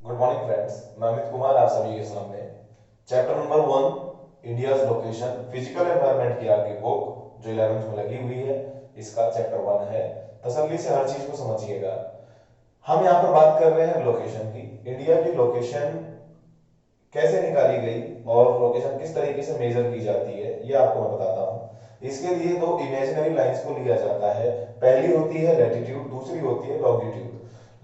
Good morning friends, मैं अमित कुमार आप सभी के सामने chapter number 1 India's location physical environment की आपकी बुक जो 11th में लगी हुई है, इसका चैप्टर 1 है। तसल्ली से हर चीज को समझिएगा। हम यहाँ पर बात कर रहे हैं लोकेशन की। इंडिया की लोकेशन कैसे निकाली गई और लोकेशन किस तरीके से मेजर की जाती है, ये आपको मैं बताता हूँ। इसके लिए दो इमेजिनरी लाइंस को लिया जाता है। पहली होती है लैटिट्यूड, दूसरी होती है लॉन्गिट्यूड।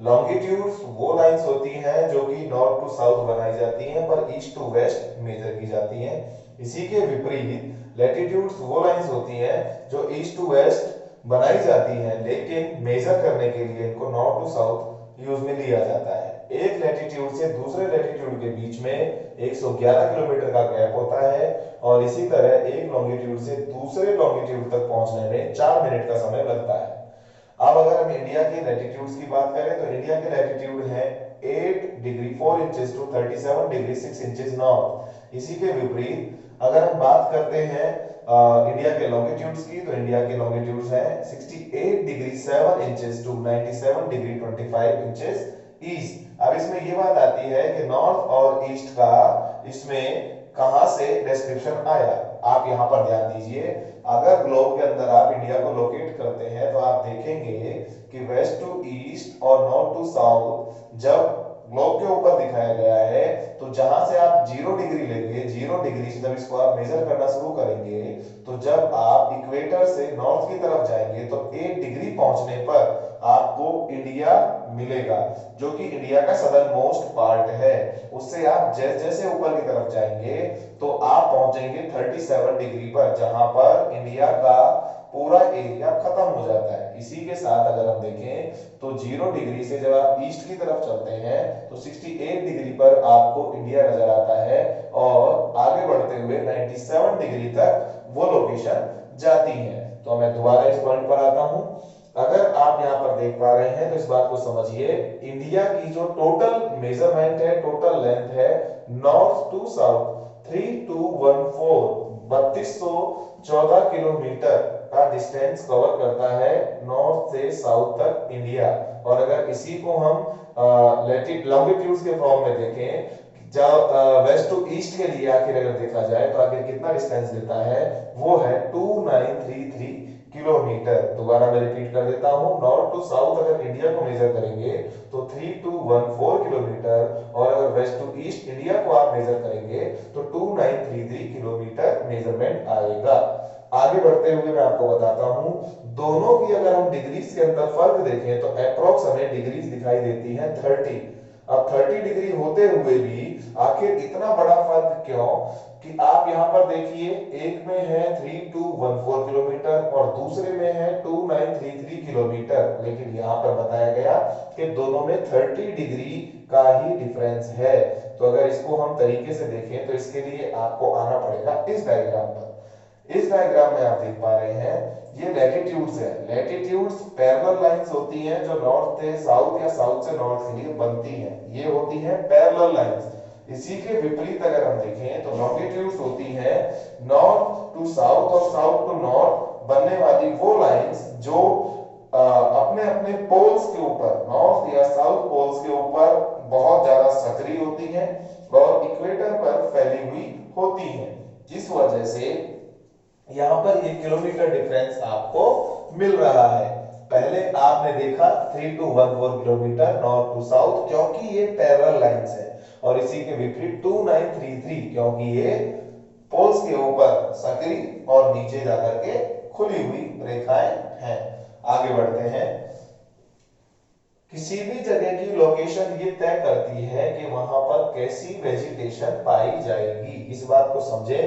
लॉन्गिट्यूड्स वो लाइंस होती हैं जो कि नॉर्थ टू साउथ बनाई जाती हैं पर ईस्ट टू वेस्ट मेजर की जाती हैं। इसी के विपरीत लैटिट्यूड्स वो लाइंस होती हैं जो ईस्ट टू वेस्ट बनाई जाती हैं लेकिन मेजर करने के लिए इनको नॉर्थ टू साउथ यूज में लिया जाता है। एक लैटिट्यूड से दूसरे लैटिट्यूड के बीच में 111 किलोमीटर का गैप होता है और इसी तरह एक लॉन्गिट्यूड से दूसरे लॉन्गिट्यूड तक पहुंचने में 4 मिनट का समय लगता है। अब अगर हम इंडिया के लैटिट्यूड्स की बात करें तो इंडिया के लैटिट्यूड है 8 degree 4 inches to 37 degree 6 inches north. इसी के विपरीत अगर हम बात करते हैं इंडिया के लॉन्गिट्यूड्स की तो इंडिया के लॉन्गिट्यूड्स हैं 68 degree 7 inches to 97 degree 25 inches east. अब इसमें ये बात आती है कि नॉर्थ और ईस्ट का इसमें कहां से डिस्क्रिप्शन आया। आप यहां पर ध्यान दीजिए। अगर ग्लोब के अंदर आप इंडिया को लोकेट करते हैं तो आप देखेंगे कि वेस्ट टू ईस्ट और नॉर्थ टू साउथ जब ग्लोब के ऊपर दिखाया गया है तो जहां से आप 0 डिग्री लेंगे, 0 डिग्री से जब इसको आप मेजर करना शुरू करेंगे तो जब आप इक्वेटर से नॉर्थ की तरफ जाएंगे तो 8 डिग्री पहुंचने पर आपको इंडिया मिलेगा जो कि इंडिया का सदर्न मोस्ट पार्ट है। उससे आप जैसे जैसे ऊपर की तरफ जाएंगे तो आप पहुंचेंगे 37 डिग्री पर जहां पर इंडिया का पूरा एरिया खत्म हो जाता है। इसी के साथ अगर हम देखें तो 0 डिग्री से जब आप ईस्ट की तरफ चलते हैं तो 68 डिग्री पर आपको इंडिया नजर आता है और आगे बढ़ते हुए 97 डिग्री तक वो लोकेशन जाती है। तो मैं दोबारा इस पॉइंट पर आता हूं। अगर आप यहां पर देख पा रहे हैं तो इस बात को समझिए, इंडिया की जो टोटल मेजरमेंट है, टोटल लेंथ है नॉर्थ टू साउथ 3214 3214 किलोमीटर का डिस्टेंस कवर करता है नॉर्थ से साउथ तक इंडिया। और अगर इसी को हम लॉन्गिट्यूड्स के फॉर्म में देखें, जब वेस्ट टू ईस्ट के लिए आखिर अगर देखा जाए तो आखिर कितना डिस्टेंस देता है, वो है 2933 किलोमीटर। दोबारा मैं रिपीट कर देता हूं, नॉर्थ टू साउथ अगर इंडिया को मेजर करेंगे तो 3214 किलोमीटर और अगर वेस्ट टू ईस्ट इंडिया को आप मेजर करेंगे तो 2933 किलोमीटर मेजरमेंट आएगा। आगे बढ़ते हुए मैं आपको बताता हूं, दोनों की अगर हम डिग्रीज के अंदर फर्क देखें तो अप्रोक्स हमें डिग्रीज दिखाई देती हैं 30। अब 30 डिग्री होते हुए भी आखिर इतना बड़ा फर्क क्यों कि आप यहां पर देखिए, एक में है 3214 किलोमीटर और दूसरे में है 2933 किलोमीटर, लेकिन यहां पर बताया गया कि दोनों में 30 डिग्री का ही डिफरेंस है। तो अगर इसको हम तरीके से देखें तो इसके लिए आपको आना पड़ेगा इस डायग्राम पर। इस डायग्राम में आप देख पा रहे हैं ये लैटिट्यूड्स है। लैटिट्यूड्स पैरेलल लाइंस होती हैं जो नॉर्थ से साउथ या साउथ से नॉर्थ के लिए बनती हैं, ये होती हैं पैरेलल लाइंस। इसी के विपरीत अगर हम देखें तो लॉन्गिट्यूड्स होती हैं नॉर्थ टू साउथ और साउथ टू नॉर्थ बनने वाली वो लाइंस जो अपने अपने पोल्स के ऊपर, नॉर्थ या साउथ पोल्स के ऊपर बहुत ज्यादा सक्रिय होती हैं और इक्वेटर पर फैली हुई होती हैं। जिस वजह से यहां पर ये किलोमीटर डिफरेंस आपको मिल रहा है। पहले आपने देखा 3214 किलोमीटर नॉर्थ टू साउथ क्योंकि ये पैरेलल लाइंस है, और इसी के विपरीत 2933 क्योंकि ये पोल्स के ऊपर सक्रिय और नीचे जाकर के खुली हुई रेखाएं हैं। आगे बढ़ते हैं। किसी भी जगह की लोकेशन ये तय करती है कि वहां पर कैसी वेजिटेशन पाई जाएगी। इस बात को समझे,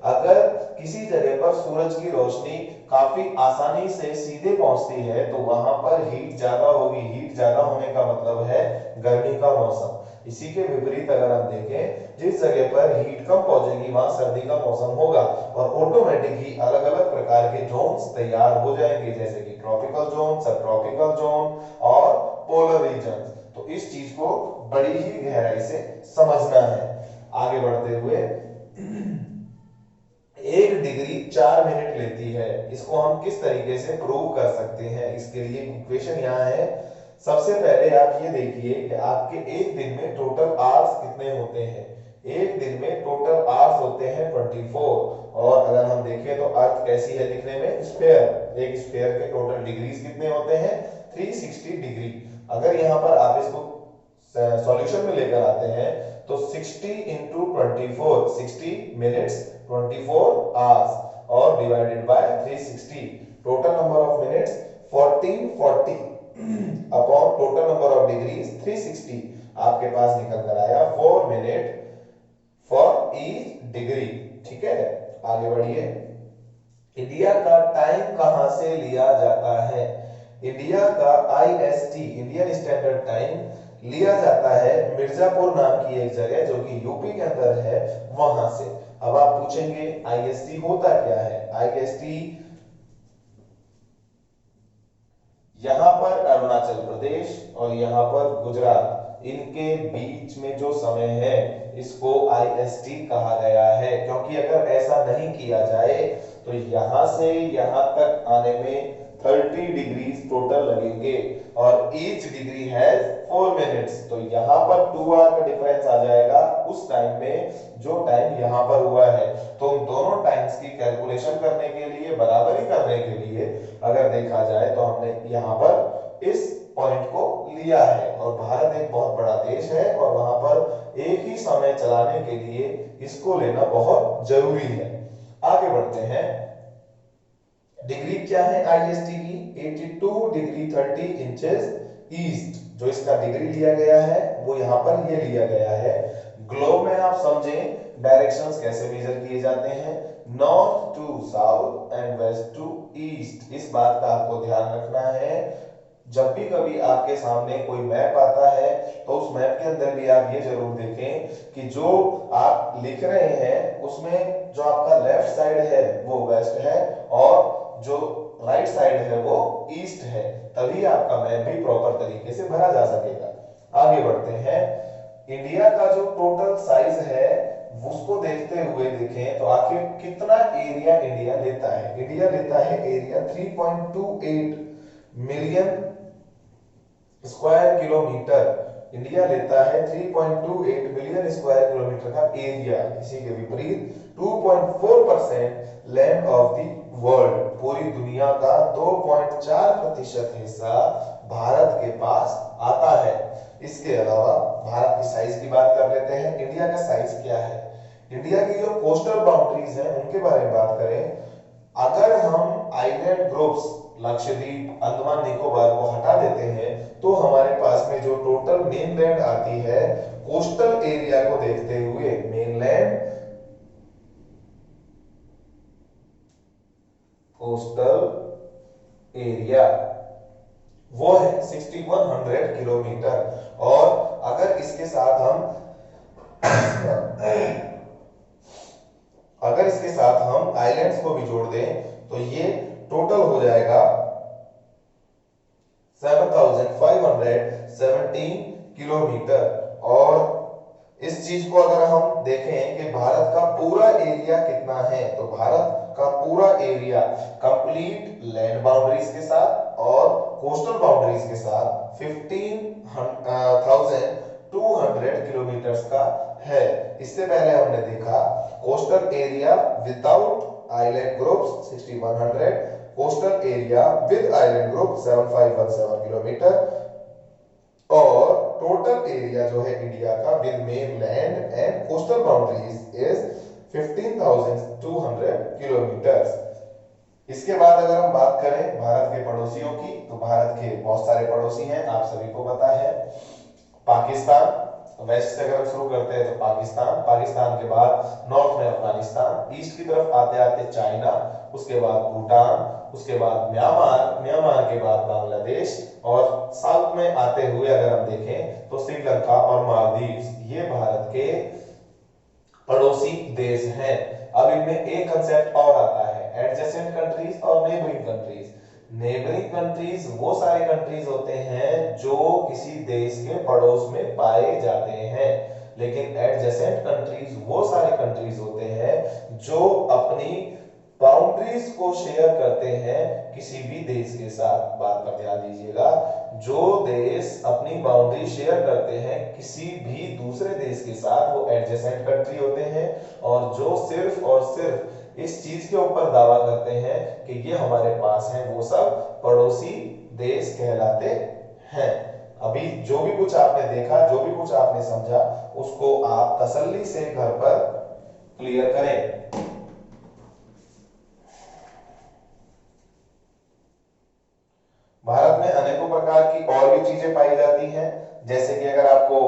अगर किसी जगह पर सूरज की रोशनी काफी आसानी से सीधे पहुंचती है तो वहां पर हीट ज्यादा होगी। हीट ज्यादा होने का मतलब है गर्मी का मौसम। इसी के विपरीत अगर हम देखें, जिस जगह पर हीट कम पहुंचेगी वहां सर्दी का मौसम होगा और ऑटोमेटिक ही अलग अलग प्रकार के जोन्स तैयार हो जाएंगे, जैसे कि ट्रॉपिकल जोन, सब ट्रॉपिकल जोन और पोलर रीजन। तो इस चीज को बड़ी ही गहराई से समझना है। आगे बढ़ते हुए, 1 डिग्री 4 मिनट लेती है, इसको हम किस तरीके से प्रूव कर सकते हैं। इसके लिए इक्वेशन यहाँ है सबसे पहले आप ये देखिए कि आपके एक दिन में टोटल आवर्स कितने होते हैं। एक दिन में टोटल आवर्स होते हैं 24। और अगर हम देखें तो अर्थ कैसी है दिखने में, स्फीयर। एक स्फीयर के टोटल डिग्रीज कितने होते हैं, 360 डिग्री। अगर यहाँ पर आप इसको सॉल्यूशन में लेकर आते हैं तो 60 इंटू 24, 60 मिनट्स 24 आवर्स और divided by 360, total number of minutes 1440 upon total number of degrees 360, आपके पास निकल कर आया 4 मिनट फॉर ईच डिग्री। ठीक है, आगे बढ़िए। इंडिया का टाइम कहां से लिया जाता है। इंडिया का आईएसटी, इंडियन स्टैंडर्ड टाइम, लिया जाता है मिर्जापुर नाम की एक जगह जो कि यूपी के अंदर है, वहां से। अब आप पूछेंगे आईएसटी होता क्या है। आईएसटी, यहां पर अरुणाचल प्रदेश और यहां पर गुजरात, इनके बीच में जो समय है इसको आईएसटी कहा गया है। क्योंकि अगर ऐसा नहीं किया जाए तो यहां से यहां तक आने में 30 डिग्रीज टोटल लगेंगे और ईच डिग्री हैज 4 मिनट्स। तो यहां पर 2 आवर का डिफरेंस आ जाएगा उस टाइम में जो टाइम यहां पर हुआ है। तो उन दोनों टाइम्स की कैलकुलेशन करने के लिए, बराबरी करने के लिए अगर देखा जाए तो हमने यहां पर इस पॉइंट को लिया है। और भारत एक बहुत बड़ा देश है और वहां पर एक ही समय चलाने के लिए इसको लेना बहुत जरूरी है। आगे बढ़ते हैं। डिग्री क्या है आईएसटी की, 82 डिग्री 30 इंचेस ईस्ट। जो इसका डिग्री लिया गया है वो यहां पर ये लिया गया है। ग्लोब में आप समझें डायरेक्शंस कैसे मेजर किए जाते हैं, north to south and west to east. इस बात का आपको ध्यान रखना है। जब भी कभी आपके सामने कोई मैप आता है तो उस मैप के अंदर भी आप ये जरूर देखें कि जो आप लिख रहे हैं उसमें जो आपका लेफ्ट साइड है वो वेस्ट है और जो राइट साइड है वो ईस्ट है, तभी आपका मैप भी प्रॉपर तरीके से भरा जा सकेगा। आगे बढ़ते हैं। इंडिया का जो टोटल साइज है उसको देखते हुए देखें तो आखिर कितना एरिया इंडिया लेता है। इंडिया लेता है area 3.28 million square kilometre. India लेता है 3.28 मिलियन स्क्वायर किलोमीटर का एरिया। इसी के विपरीत 2.4% लैंड ऑफ द वर्ल्ड, पूरी दुनिया का 2.4% हिस्सा भारत के पास आता है। इसके अलावा भारत की साइज की बात कर लेते हैं। इंडिया का साइज क्या है। इंडिया की जो कोस्टल बाउंड्रीज हैं उनके बारे में बात करें, अगर हम आइलैंड ग्रुप्स लक्षद्वीप, अंडमान निकोबार को हटा देते हैं तो हमारे पास में जो टोटल मेनलैंड आती है कोस्टल एरिया को देखते हुए, मेनलैंड कोस्टल एरिया वो है 6100 किलोमीटर। और अगर इसके साथ हम अगर इसके साथ हम आइलैंड्स को भी जोड़ दें तो ये टोटल हो जाएगा 7517 किलोमीटर। और इस चीज को अगर हम देखें कि भारत का पूरा एरिया कितना है तो भारत का पूरा एरिया कंप्लीट लैंड बाउंड्रीज के साथ और कोस्टल बाउंड्रीज के साथ 15,200 किलोमीटर का है। इससे पहले हमने देखा coastal area without island groups 6100, coastal area with island group 7517 kilometre और टोटल एरिया जो है इंडिया का with mainland and coastal boundaries is 15,200 kilometre. इसके बाद अगर हम बात करें भारत के पड़ोसियों की तो भारत के बहुत सारे पड़ोसी हैं, आप सभी को पता है। पाकिस्तान, वेस्ट से अगर हम शुरू करते हैं तो पाकिस्तान, पाकिस्तान के बाद नॉर्थ में अफगानिस्तान, ईस्ट की तरफ आते आते चाइना, उसके बाद भूटान, उसके बाद म्यांमार, म्यांमार के बाद बांग्लादेश और साउथ में आते हुए अगर हम देखें तो श्रीलंका और मालदीव्स, ये भारत के पड़ोसी देश हैं। अब इनमें एक कंसेप्ट और आता है, एडजेसेंट कंट्रीज और नेबरिंग कंट्रीज। नेबरिंग कंट्रीज वो सारे कंट्रीज होते हैं जो किसी देश के पड़ोस में पाए जाते हैं, लेकिन एडजेसेंट कंट्रीज वो सारे कंट्रीज होते हैं जो अपनी बाउंड्रीज को शेयर करते हैं किसी भी देश के साथ। बात पर ध्यान दीजिएगा, जो देश अपनी बाउंड्री शेयर करते हैं किसी भी दूसरे देश के साथ वो एडजेसेंट कंट्री होते हैं, और जो सिर्फ और सिर्फ इस चीज के ऊपर दावा करते हैं कि ये हमारे पास है, वो सब पड़ोसी देश कहलाते हैं। अभी जो भी कुछ आपने देखा, जो भी कुछ आपने समझा, उसको आप तसल्ली से घर पर क्लियर करें। भारत में अनेकों प्रकार की और भी चीजें पाई जाती हैं, जैसे कि अगर आपको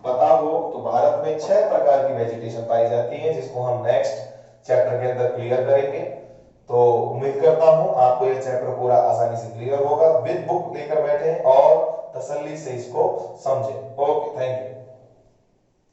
पता हो तो भारत में 6 प्रकार की वेजिटेशन पाई जाती है, जिसको हम नेक्स्ट चैप्टर के अंदर क्लियर करेंगे। तो उम्मीद करता हूं आपको यह चैप्टर पूरा आसानी से क्लियर होगा। विद बुक लेकर बैठे और तसल्ली से इसको समझें। Okay, thank you.